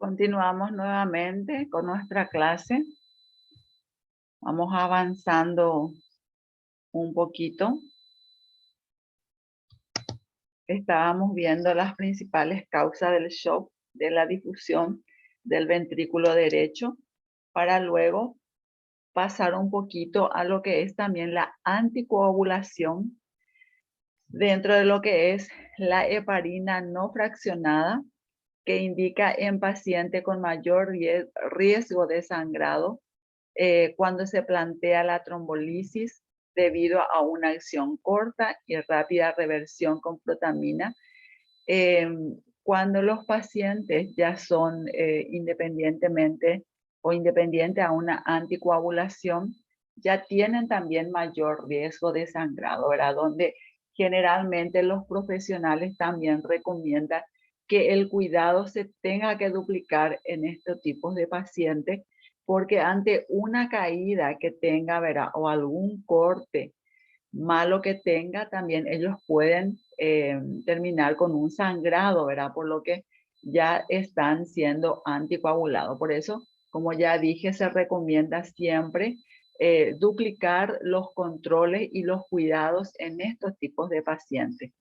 Continuamos nuevamente con nuestra clase. Vamos avanzando un poquito. Estábamos viendo las principales causas del shock, de la difusión del ventrículo derecho, para luego pasar un poquito a lo que es también la anticoagulación dentro de lo que es la heparina no fraccionada, que indica en paciente con mayor riesgo de sangrado cuando se plantea la trombolisis debido a una acción corta y rápida reversión con protamina. Cuando los pacientes ya son independiente a una anticoagulación, ya tienen también mayor riesgo de sangrado, ¿verdad? Donde generalmente los profesionales también recomiendan que el cuidado se tenga que duplicar en estos tipos de pacientes, porque ante una caída que tenga, ¿verdad? O algún corte malo que tenga, también ellos pueden terminar con un sangrado, ¿verdad? Por lo que ya están siendo anticoagulados. Por eso, como ya dije, se recomienda siempre duplicar los controles y los cuidados en estos tipos de pacientes.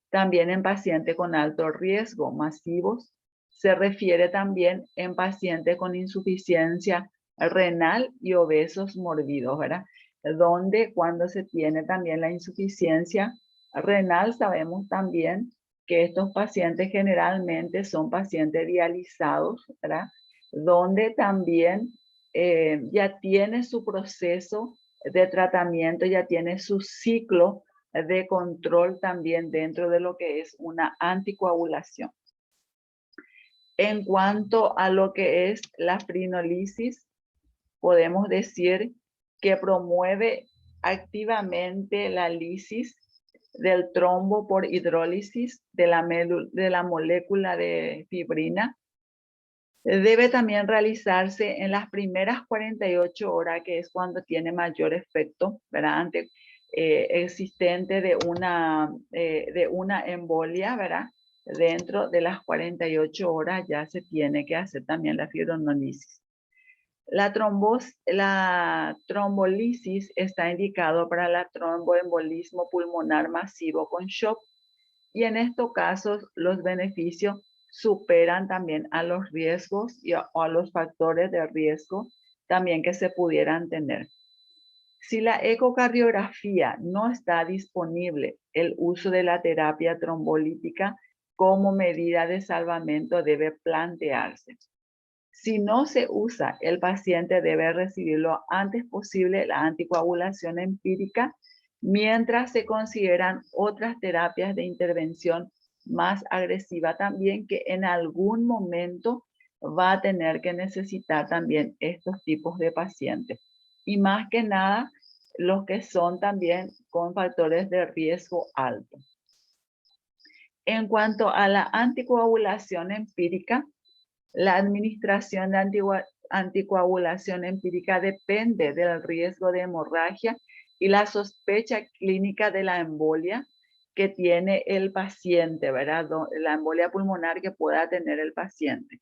También en pacientes con alto riesgo masivos, se refiere también en pacientes con insuficiencia renal y obesos mórbidos, ¿verdad? Donde cuando se tiene también la insuficiencia renal, sabemos también que estos pacientes generalmente son pacientes dializados, ¿verdad? Donde también ya tiene su proceso de tratamiento, ya tiene su ciclo de control también dentro de lo que es una anticoagulación. En cuanto a lo que es la fibrinolisis, podemos decir que promueve activamente la lisis del trombo por hidrólisis de la molécula de fibrina. Debe también realizarse en las primeras 48 horas, que es cuando tiene mayor efecto, ¿verdad? Ante existente de una embolia, ¿verdad? Dentro de las 48 horas ya se tiene que hacer también la fibrinolisis. La trombolisis está indicado para la tromboembolismo pulmonar masivo con shock, y en estos casos los beneficios superan también a los riesgos o a los factores de riesgo también que se pudieran tener. Si la ecocardiografía no está disponible, el uso de la terapia trombolítica como medida de salvamento debe plantearse. Si no se usa, el paciente debe recibir lo antes posible la anticoagulación empírica, mientras se consideran otras terapias de intervención más agresiva también, que en algún momento va a tener que necesitar también estos tipos de pacientes. Y más que nada, los que son también con factores de riesgo alto. En cuanto a la anticoagulación empírica, la administración de anticoagulación empírica depende del riesgo de hemorragia y la sospecha clínica de la embolia que tiene el paciente, ¿verdad? La embolia pulmonar que pueda tener el paciente.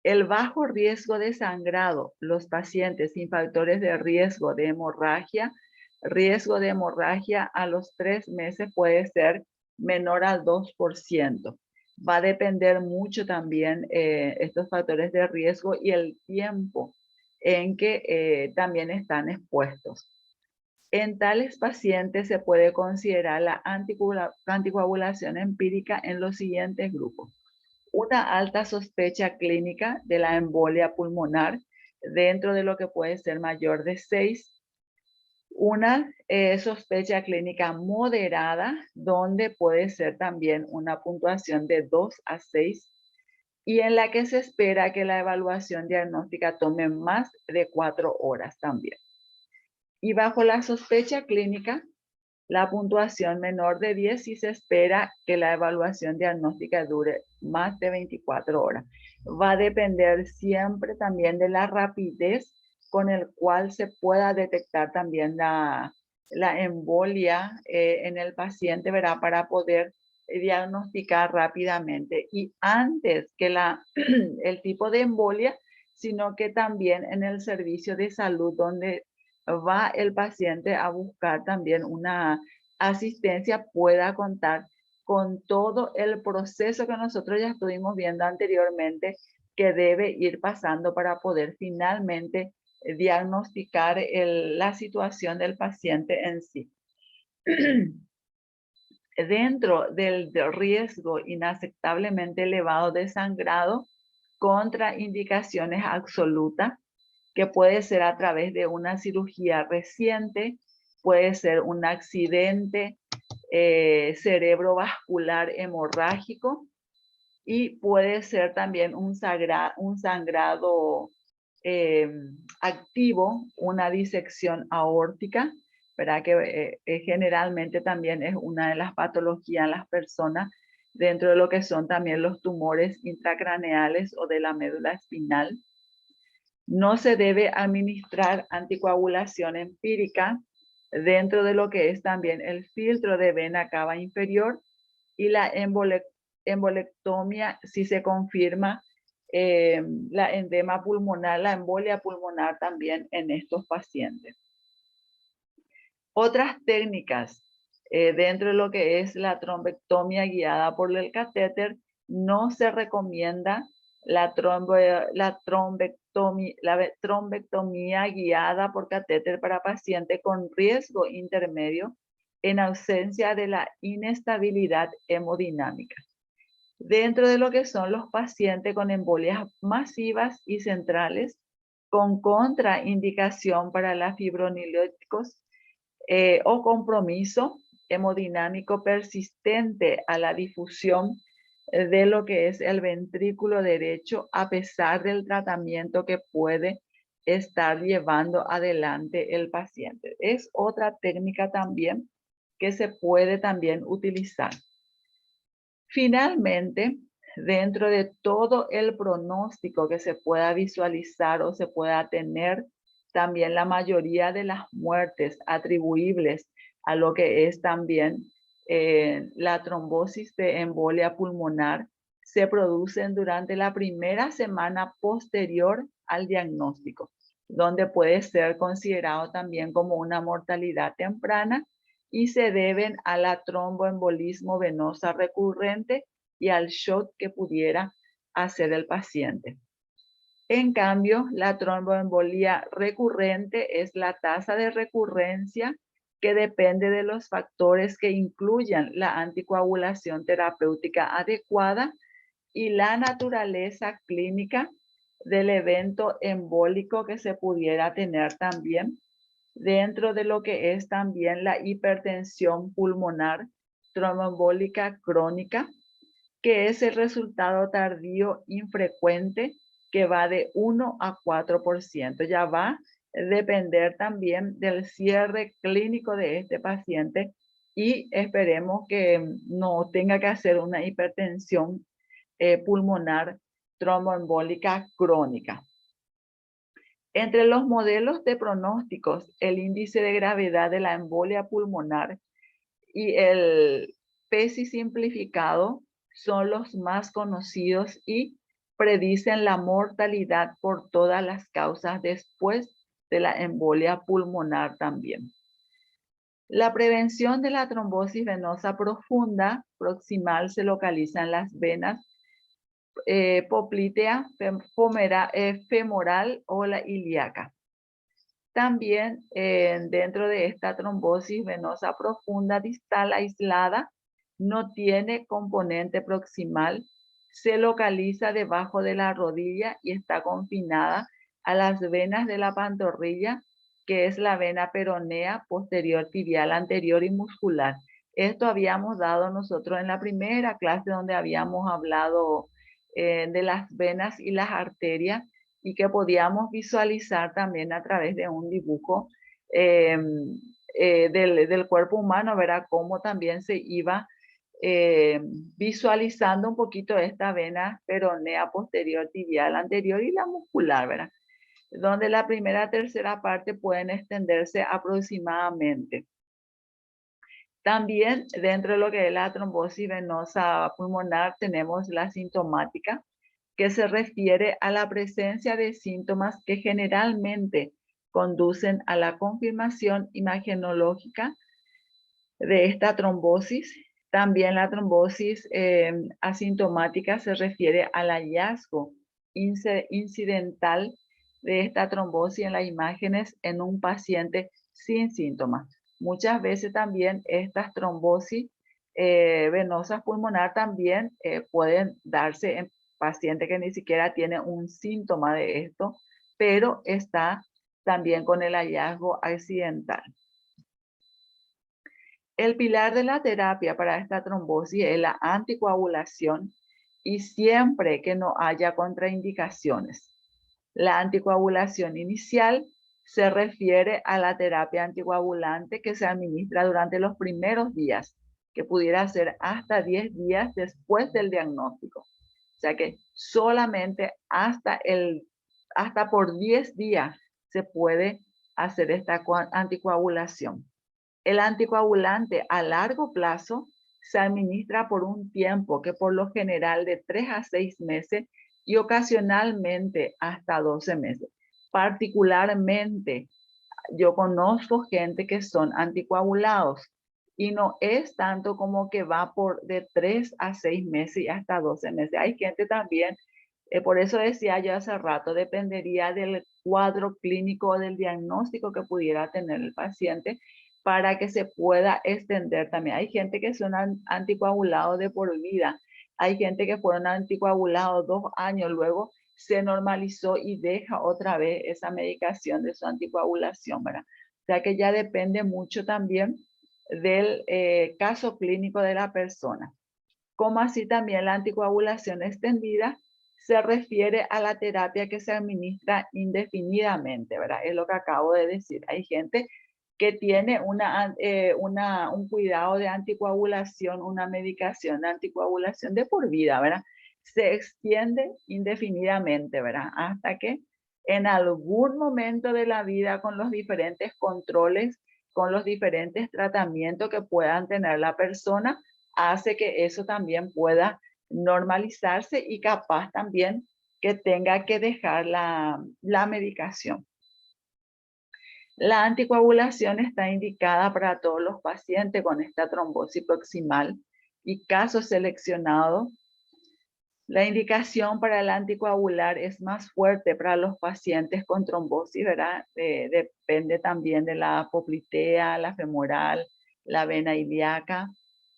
El bajo riesgo de sangrado, los pacientes sin factores de riesgo de hemorragia a los 3 meses puede ser menor al 2%. Va a depender mucho también estos factores de riesgo y el tiempo en que también están expuestos. En tales pacientes se puede considerar la anticoagulación empírica en los siguientes grupos. Una alta sospecha clínica de la embolia pulmonar dentro de lo que puede ser mayor de 6. Una sospecha clínica moderada, donde puede ser también una puntuación de 2 a 6, y en la que se espera que la evaluación diagnóstica tome más de 4 horas también. Y bajo la sospecha clínica, la puntuación menor de 10, y se espera que la evaluación diagnóstica dure más de 24 horas. Va a depender siempre también de la rapidez con el cual se pueda detectar también la embolia en el paciente, ¿verdad? Para poder diagnosticar rápidamente y antes que el tipo de embolia, sino que también en el servicio de salud donde va el paciente a buscar también una asistencia, pueda contar con todo el proceso que nosotros ya estuvimos viendo anteriormente que debe ir pasando para poder finalmente diagnosticar la situación del paciente en sí. Dentro del riesgo inaceptablemente elevado de sangrado, contraindicaciones absolutas, que puede ser a través de una cirugía reciente, puede ser un accidente cerebrovascular hemorrágico y puede ser también un sangrado eh, activo, una disección aórtica, ¿verdad? Que generalmente también es una de las patologías en las personas dentro de lo que son también los tumores intracraneales o de la médula espinal. No se debe administrar anticoagulación empírica dentro de lo que es también el filtro de vena cava inferior y la embolectomia si se confirma la endema pulmonar, la embolia pulmonar también en estos pacientes. Otras técnicas dentro de lo que es la trombectomía guiada por el catéter, no se recomienda la trombectomía guiada por catéter para pacientes con riesgo intermedio en ausencia de la inestabilidad hemodinámica. Dentro de lo que son los pacientes con embolias masivas y centrales, con contraindicación para la fibrinolíticos o compromiso hemodinámico persistente a la difusión de lo que es el ventrículo derecho, a pesar del tratamiento que puede estar llevando adelante el paciente. Es otra técnica también que se puede también utilizar. Finalmente, dentro de todo el pronóstico que se pueda visualizar o se pueda tener, también la mayoría de las muertes atribuibles a lo que es también la trombosis de embolia pulmonar se producen durante la primera semana posterior al diagnóstico, donde puede ser considerado también como una mortalidad temprana y se deben a la tromboembolismo venosa recurrente y al shock que pudiera hacer el paciente. En cambio, la tromboembolia recurrente es la tasa de recurrencia que depende de los factores que incluyan la anticoagulación terapéutica adecuada y la naturaleza clínica del evento embólico que se pudiera tener también dentro de lo que es también la hipertensión pulmonar tromboembólica crónica, que es el resultado tardío infrecuente que va de 1 a 4%. Ya va a depender también del cierre clínico de este paciente y esperemos que no tenga que hacer una hipertensión pulmonar tromboembólica crónica. Entre los modelos de pronósticos, el índice de gravedad de la embolia pulmonar y el PESI simplificado son los más conocidos y predicen la mortalidad por todas las causas después de la embolia pulmonar también. La prevención de la trombosis venosa profunda proximal se localiza en las venas poplitea, femoral o la ilíaca. También dentro de esta trombosis venosa profunda distal aislada, no tiene componente proximal, se localiza debajo de la rodilla y está confinada a las venas de la pantorrilla, que es la vena peronea, posterior tibial, anterior y muscular. Esto habíamos dado nosotros en la primera clase donde habíamos hablado de las venas y las arterias y que podíamos visualizar también a través de un dibujo del cuerpo humano, verá cómo también se iba visualizando un poquito esta vena peronea posterior tibial anterior y la muscular, ¿verdad? Donde la primera tercera parte pueden extenderse aproximadamente. También dentro de lo que es la trombosis venosa pulmonar tenemos la sintomática, que se refiere a la presencia de síntomas que generalmente conducen a la confirmación imagenológica de esta trombosis. También la trombosis asintomática se refiere al hallazgo incidental de esta trombosis en las imágenes en un paciente sin síntomas. Muchas veces también estas trombosis venosas pulmonar también pueden darse en pacientes que ni siquiera tienen un síntoma de esto, pero está también con el hallazgo accidental. El pilar de la terapia para esta trombosis es la anticoagulación y siempre que no haya contraindicaciones. La anticoagulación inicial se refiere a la terapia anticoagulante que se administra durante los primeros días, que pudiera ser hasta 10 días después del diagnóstico. O sea que solamente hasta por 10 días se puede hacer esta anticoagulación. El anticoagulante a largo plazo se administra por un tiempo que por lo general de 3 a 6 meses y ocasionalmente hasta 12 meses. Particularmente, yo conozco gente que son anticoagulados y no es tanto como que va por de 3 a 6 meses y hasta 12 meses. Hay gente también, por eso decía yo hace rato, dependería del cuadro clínico o del diagnóstico que pudiera tener el paciente para que se pueda extender también. Hay gente que son anticoagulados de por vida. Hay gente que fueron anticoagulados 2 años, luego se normalizó y deja otra vez esa medicación de su anticoagulación, ¿verdad? O sea que ya depende mucho también del caso clínico de la persona. Como así también la anticoagulación extendida se refiere a la terapia que se administra indefinidamente, ¿verdad? Es lo que acabo de decir. Hay gente que tiene un cuidado de anticoagulación, una medicación de anticoagulación de por vida, ¿verdad? Se extiende indefinidamente, ¿verdad? Hasta que en algún momento de la vida, con los diferentes controles, con los diferentes tratamientos que puedan tener la persona, hace que eso también pueda normalizarse y capaz también que tenga que dejar la medicación. La anticoagulación está indicada para todos los pacientes con esta trombosis proximal y casos seleccionados. La indicación para el anticoagular es más fuerte para los pacientes con trombosis, ¿verdad? Depende también de la poplitea, la femoral, la vena ilíaca,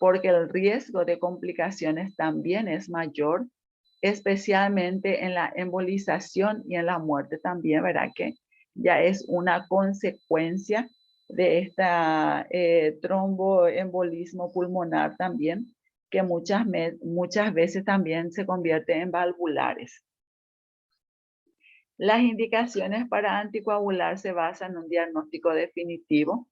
porque el riesgo de complicaciones también es mayor, especialmente en la embolización y en la muerte también, ¿verdad? Que ya es una consecuencia de esta tromboembolismo pulmonar también, que muchas veces también se convierte en valvulares. Las indicaciones para anticoagular se basan en un diagnóstico definitivo,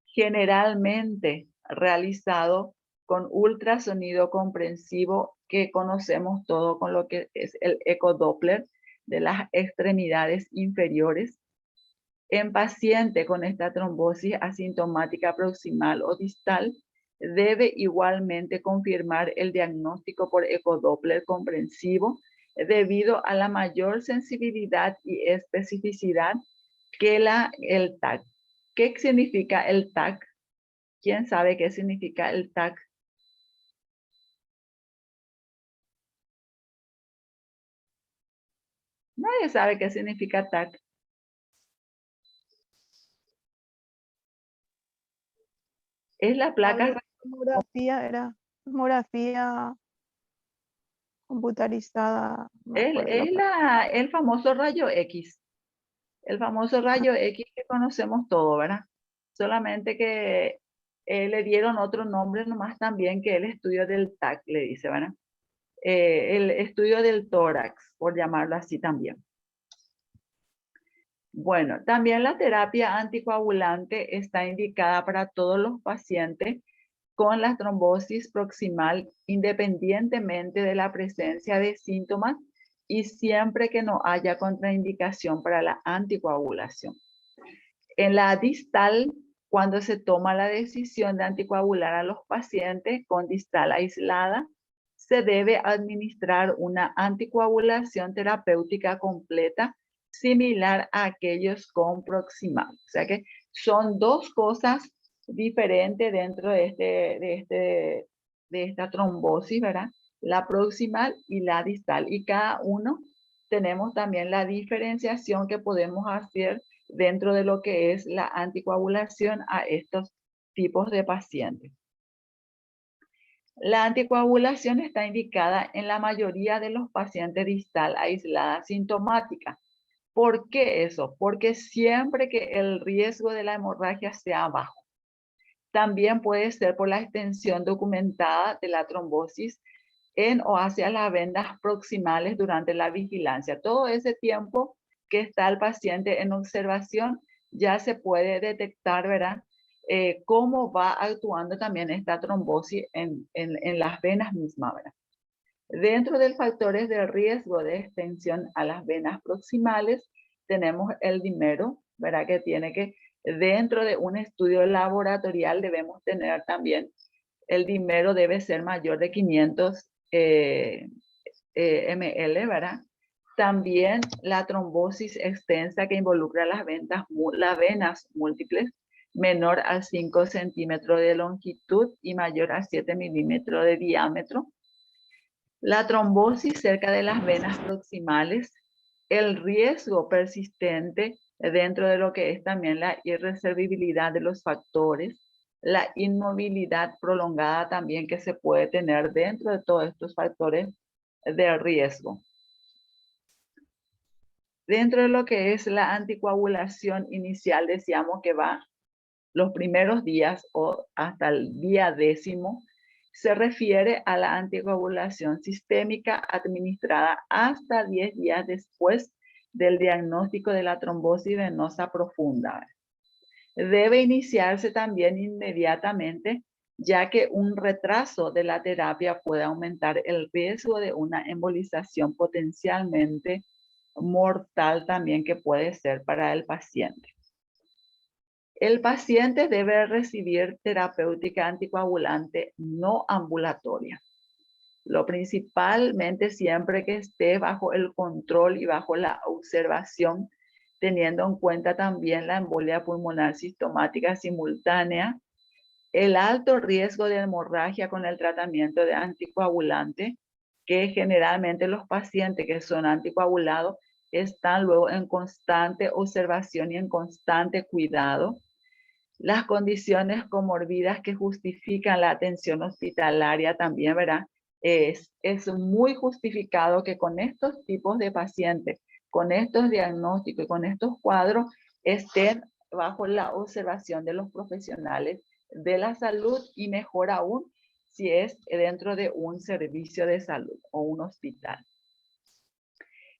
generalmente realizado con ultrasonido comprensivo que conocemos todo con lo que es el ecodoppler de las extremidades inferiores. En paciente con esta trombosis asintomática proximal o distal, debe igualmente confirmar el diagnóstico por ecodoppler comprensivo debido a la mayor sensibilidad y especificidad que el TAC. ¿Qué significa el TAC? ¿Quién sabe qué significa el TAC? Nadie sabe qué significa TAC. Es la placa. Tomografía computarizada. El famoso rayo X. El famoso rayo X que conocemos todo, ¿verdad? Solamente que le dieron otro nombre nomás también, que el estudio del TAC, le dice, ¿verdad? El estudio del tórax, por llamarlo así también. Bueno, también la terapia anticoagulante está indicada para todos los pacientes con la trombosis proximal, independientemente de la presencia de síntomas y siempre que no haya contraindicación para la anticoagulación. En la distal cuando se toma la decisión de anticoagular a los pacientes con distal aislada, se debe administrar una anticoagulación terapéutica completa similar a aquellos con proximal. O sea que son dos cosas diferentes dentro de esta trombosis, ¿verdad? La proximal y la distal. Y cada uno tenemos también la diferenciación que podemos hacer dentro de lo que es la anticoagulación a estos tipos de pacientes. La anticoagulación está indicada en la mayoría de los pacientes distal aislada sintomática. ¿Por qué eso? Porque siempre que el riesgo de la hemorragia sea bajo. También puede ser por la extensión documentada de la trombosis en o hacia las vendas proximales durante la vigilancia. Todo ese tiempo que está el paciente en observación ya se puede detectar, ¿verdad? Cómo va actuando también esta trombosis en las venas mismas, ¿verdad? Dentro de factores de riesgo de extensión a las venas proximales, tenemos el dímero, ¿verdad? Que tiene que, dentro de un estudio laboratorial debemos tener también, el dímero debe ser mayor de 500 ml, ¿verdad? También la trombosis extensa que involucra las venas múltiples, menor a 5 centímetros de longitud y mayor a 7 milímetros de diámetro. La trombosis cerca de las venas proximales, el riesgo persistente dentro de lo que es también la irreservibilidad de los factores, la inmovilidad prolongada también que se puede tener dentro de todos estos factores de riesgo. Dentro de lo que es la anticoagulación inicial, decíamos que va los primeros días o hasta el día 10º, se refiere a la anticoagulación sistémica administrada hasta 10 días después del diagnóstico de la trombosis venosa profunda. Debe iniciarse también inmediatamente, ya que un retraso de la terapia puede aumentar el riesgo de una embolización potencialmente mortal también que puede ser para el paciente. El paciente debe recibir terapéutica anticoagulante no ambulatoria. Lo principalmente siempre que esté bajo el control y bajo la observación, teniendo en cuenta también la embolia pulmonar sistomática simultánea, el alto riesgo de hemorragia con el tratamiento de anticoagulante, que generalmente los pacientes que son anticoagulados están luego en constante observación y en constante cuidado. Las condiciones comorbidas que justifican la atención hospitalaria también, ¿verdad? Es muy justificado que con estos tipos de pacientes, con estos diagnósticos y con estos cuadros, estén bajo la observación de los profesionales de la salud y mejor aún si es dentro de un servicio de salud o un hospital.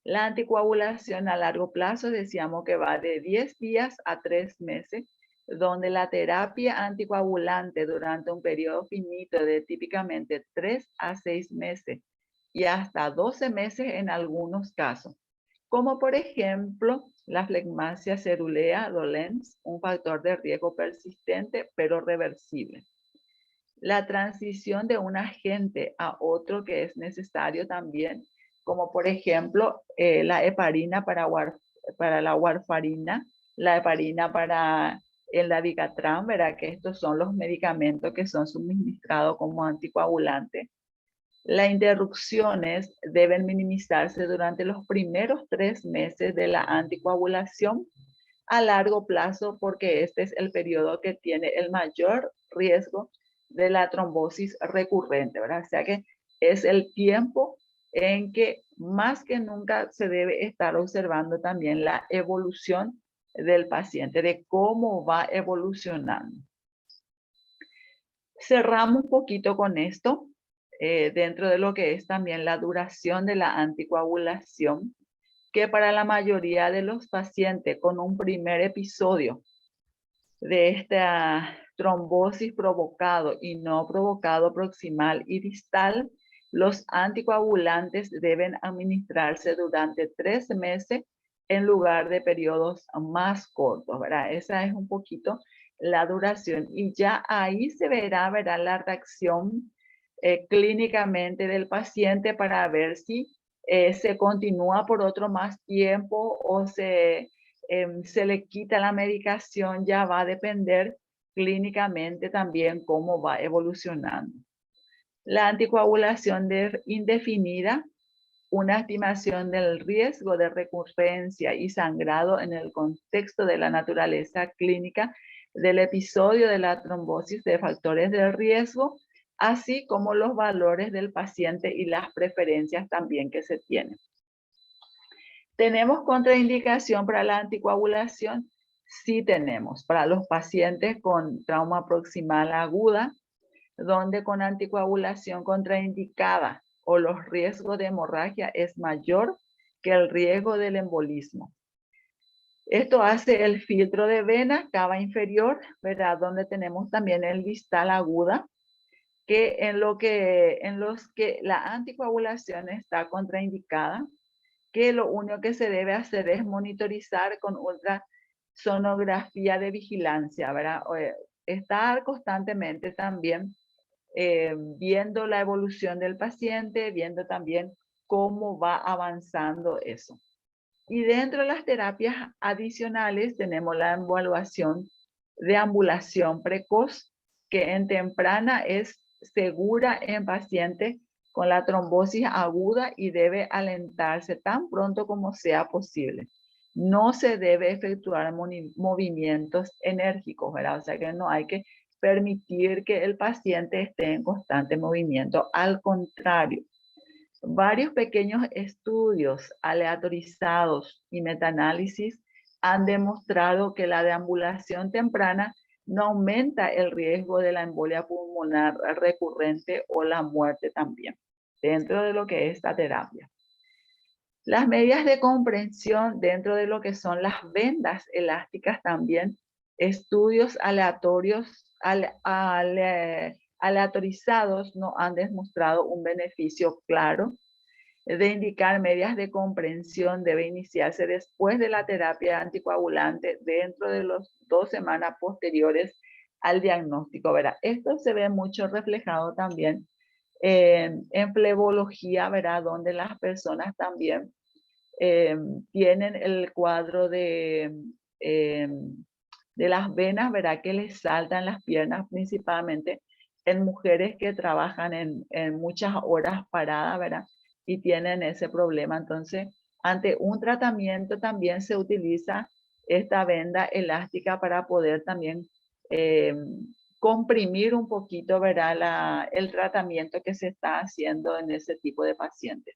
La anticoagulación a largo plazo decíamos que va de 10 días a 3 meses, donde la terapia anticoagulante durante un periodo finito de típicamente 3 a 6 meses y hasta 12 meses en algunos casos, como por ejemplo la flegmasia cerulea dolens, un factor de riesgo persistente pero reversible. La transición de un agente a otro que es necesario también, como por ejemplo la heparina para la warfarina, la heparina para el dabigatran, ¿verdad? Que estos son los medicamentos que son suministrados como anticoagulantes. Las interrupciones deben minimizarse durante los primeros 3 meses de la anticoagulación a largo plazo, porque este es el periodo que tiene el mayor riesgo de la trombosis recurrente, ¿verdad? O sea que es el tiempo en que más que nunca se debe estar observando también la evolución del paciente, de cómo va evolucionando. Cerramos un poquito con esto, dentro de lo que es también la duración de la anticoagulación, que para la mayoría de los pacientes con un primer episodio de esta trombosis provocado y no provocado proximal y distal, los anticoagulantes deben administrarse durante 3 meses en lugar de periodos más cortos, ¿verdad? Esa es un poquito la duración y ya ahí se verá la reacción clínicamente del paciente para ver si se continúa por otro más tiempo o se le quita la medicación, ya va a depender clínicamente también cómo va evolucionando. La anticoagulación indefinida, una estimación del riesgo de recurrencia y sangrado en el contexto de la naturaleza clínica del episodio de la trombosis de factores de riesgo, así como los valores del paciente y las preferencias también que se tienen. ¿Tenemos contraindicación para la anticoagulación? Sí tenemos. Para los pacientes con trauma proximal aguda, donde con anticoagulación contraindicada o los riesgos de hemorragia es mayor que el riesgo del embolismo. Esto hace el filtro de vena cava inferior, ¿verdad? Donde tenemos también el distal aguda, que en los que la anticoagulación está contraindicada, que lo único que se debe hacer es monitorizar con ultrasonografía de vigilancia, ¿verdad? Estar constantemente también viendo la evolución del paciente, viendo también cómo va avanzando eso. Y dentro de las terapias adicionales tenemos la evaluación de ambulación precoz, que en temprana es segura en pacientes con la trombosis aguda y debe alentarse tan pronto como sea posible. No se debe efectuar movimientos enérgicos, ¿verdad? O sea que no hay que permitir que el paciente esté en constante movimiento. Al contrario, varios pequeños estudios aleatorizados y metaanálisis han demostrado que la deambulación temprana no aumenta el riesgo de la embolia pulmonar recurrente o la muerte también, dentro de lo que es esta terapia. Las medidas de comprensión dentro de lo que son las vendas elásticas también, estudios aleatorizados no han demostrado un beneficio claro de indicar medidas de comprensión debe iniciarse después de la terapia anticoagulante dentro de las 2 semanas posteriores al diagnóstico. ¿Verdad? Esto se ve mucho reflejado también en flebología, ¿verdad? Donde las personas también tienen el cuadro de las venas, ¿verdad? Que les saltan las piernas principalmente en mujeres que trabajan en muchas horas paradas, ¿verdad? Y tienen ese problema. Entonces, ante un tratamiento también se utiliza esta venda elástica para poder también comprimir un poquito, ¿verdad? El tratamiento que se está haciendo en ese tipo de pacientes.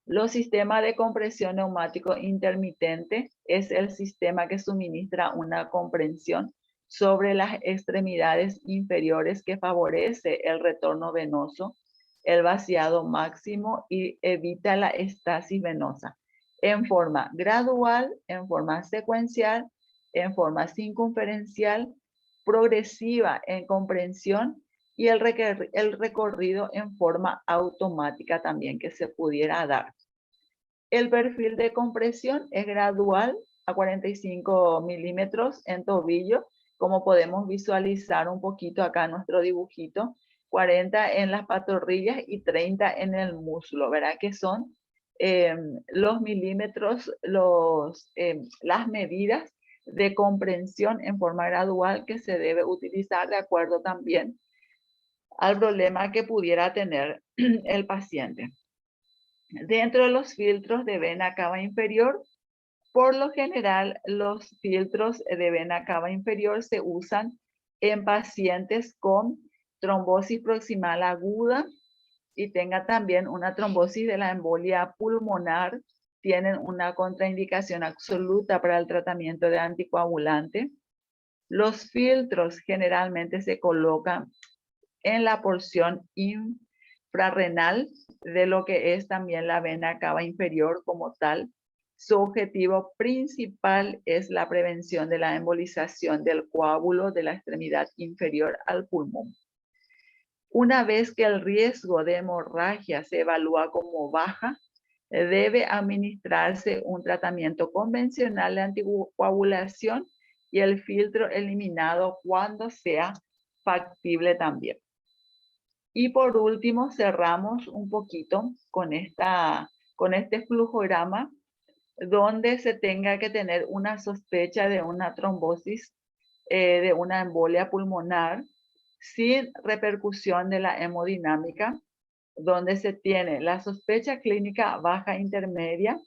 Los sistemas de compresión neumático intermitente es el sistema que suministra una comprensión sobre las extremidades inferiores que favorece el retorno venoso, el vaciado máximo y evita la estasis venosa en forma gradual, en forma secuencial, en forma circunferencial, progresiva en comprensión y el recorrido en forma automática también que se pudiera dar. El perfil de compresión es gradual a 45 milímetros en tobillo, como podemos visualizar un poquito acá en nuestro dibujito, 40 en las pantorrillas y 30 en el muslo, ¿verdad? Que son los milímetros, las medidas de comprensión en forma gradual que se debe utilizar de acuerdo también al problema que pudiera tener el paciente. Dentro de los filtros de vena cava inferior, por lo general los filtros de vena cava inferior se usan en pacientes con trombosis proximal aguda y tenga también una trombosis de la embolia pulmonar, tienen una contraindicación absoluta para el tratamiento de anticoagulante. Los filtros generalmente se colocan en la porción infrarrenal de lo que es también la vena cava inferior como tal. Su objetivo principal es la prevención de la embolización del coágulo de la extremidad inferior al pulmón. Una vez que el riesgo de hemorragia se evalúa como baja, debe administrarse un tratamiento convencional de anticoagulación y el filtro eliminado cuando sea factible también. Y por último, cerramos un poquito con este flujograma donde se tenga que tener una sospecha de una trombosis, de una embolia pulmonar, sin repercusión de la hemodinámica, donde se tiene la sospecha clínica baja intermedia,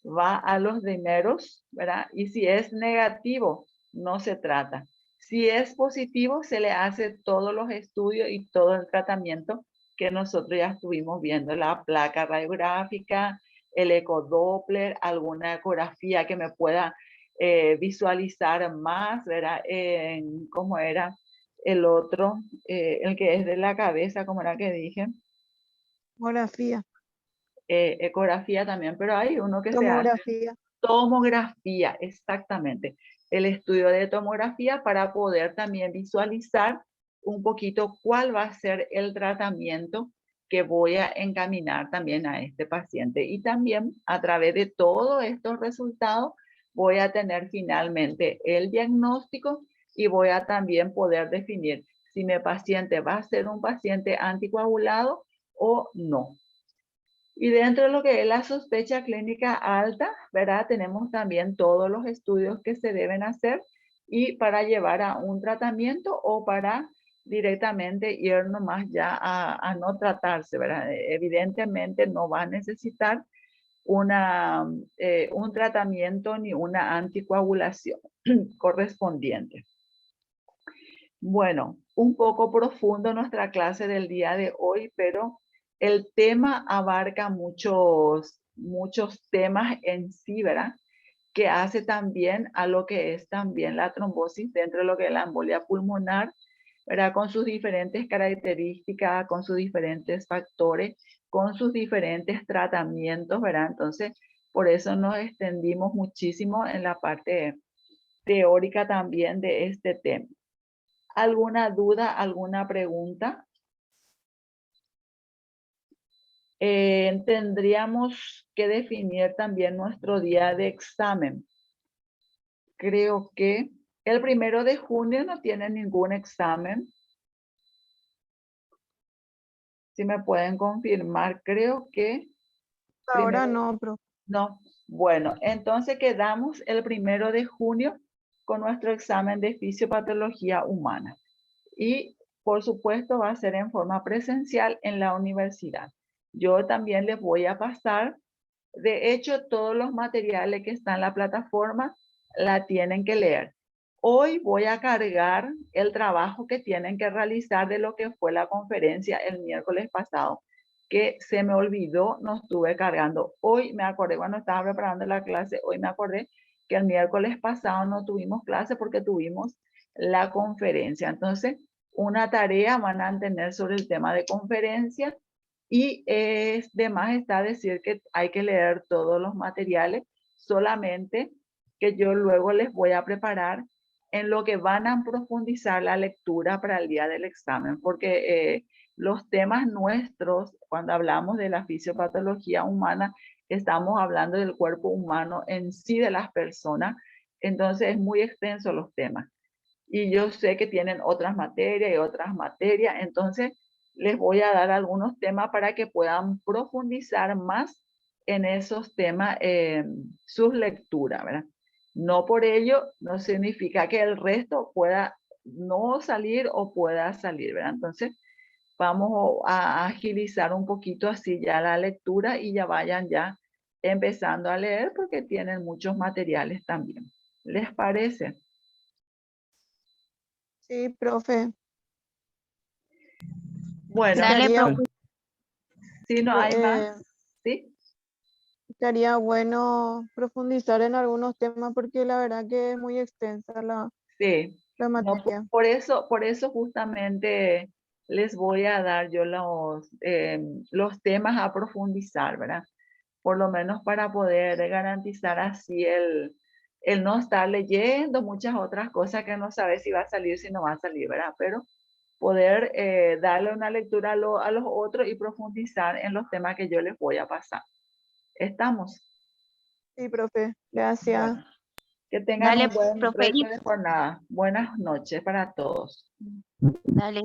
va a los dimeros, ¿verdad? Y si es negativo, no se trata. Si es positivo, se le hace todos los estudios y todo el tratamiento que nosotros ya estuvimos viendo, la placa radiográfica, el ecodoppler, alguna ecografía que me pueda visualizar más, ¿verdad? ¿Cómo era el otro? El que es de la cabeza, ¿cómo era que dije? Tomografía. Ecografía también, pero hay uno que se hace Tomografía. tomografía, exactamente. El estudio de tomografía para poder también visualizar un poquito cuál va a ser el tratamiento que voy a encaminar también a este paciente. Y también a través de todos estos resultados voy a tener finalmente el diagnóstico y voy a también poder definir si mi paciente va a ser un paciente anticoagulado o no. Y dentro de lo que es la sospecha clínica alta, ¿verdad? Tenemos también todos los estudios que se deben hacer y para llevar a un tratamiento o para directamente ir nomás ya a no tratarse, ¿verdad? Evidentemente no va a necesitar un tratamiento ni una anticoagulación correspondiente. Bueno, un poco profundo nuestra clase del día de hoy, pero el tema abarca muchos temas en sí, ¿verdad? Que hace también a lo que es también la trombosis dentro de lo que es la embolia pulmonar, ¿verdad? Con sus diferentes características, con sus diferentes factores, con sus diferentes tratamientos, ¿verdad? Entonces, por eso nos extendimos muchísimo en la parte teórica también de este tema. ¿Alguna duda, alguna pregunta? Tendríamos que definir también nuestro día de examen. Creo que el 1 de junio no tiene ningún examen. Si me pueden confirmar, creo que... Ahora no, profe. No. Bueno, entonces quedamos el 1 de junio con nuestro examen de fisiopatología humana. Y por supuesto va a ser en forma presencial en la universidad. Yo también les voy a pasar, de hecho, todos los materiales que están en la plataforma la tienen que leer. Hoy voy a cargar el trabajo que tienen que realizar de lo que fue la conferencia el miércoles pasado, que se me olvidó, no estuve cargando. Hoy me acordé cuando estaba preparando la clase, hoy me acordé que el miércoles pasado no tuvimos clase porque tuvimos la conferencia. Entonces, una tarea van a tener sobre el tema de conferencia y es de más está decir que hay que leer todos los materiales, solamente que yo luego les voy a preparar en lo que van a profundizar la lectura para el día del examen, porque los temas nuestros, cuando hablamos de la fisiopatología humana, estamos hablando del cuerpo humano en sí de las personas, entonces es muy extenso los temas. Y yo sé que tienen otras materias, entonces les voy a dar algunos temas para que puedan profundizar más en esos temas, sus lecturas, ¿verdad? No por ello, no significa que el resto pueda no salir o pueda salir, ¿verdad? Entonces, vamos a agilizar un poquito así ya la lectura y ya vayan ya empezando a leer porque tienen muchos materiales también. ¿Les parece? Sí, profe. Bueno, Dale, Estaría, profe. si no hay más, ¿sí? estaría bueno profundizar en algunos temas porque la verdad que es muy extensa la Sí. No, materia. por eso justamente les voy a dar yo los temas a profundizar, ¿verdad? Por lo menos para poder garantizar así el no estar leyendo muchas otras cosas que no sabes si va a salir, si no va a salir, ¿verdad? Pero poder darle una lectura a los otros y profundizar en los temas que yo les voy a pasar. ¿Estamos? Sí, profe. Gracias. Bueno, Que tengan Dale, un buen profe, resto de jornada. Buenas noches para todos. dale.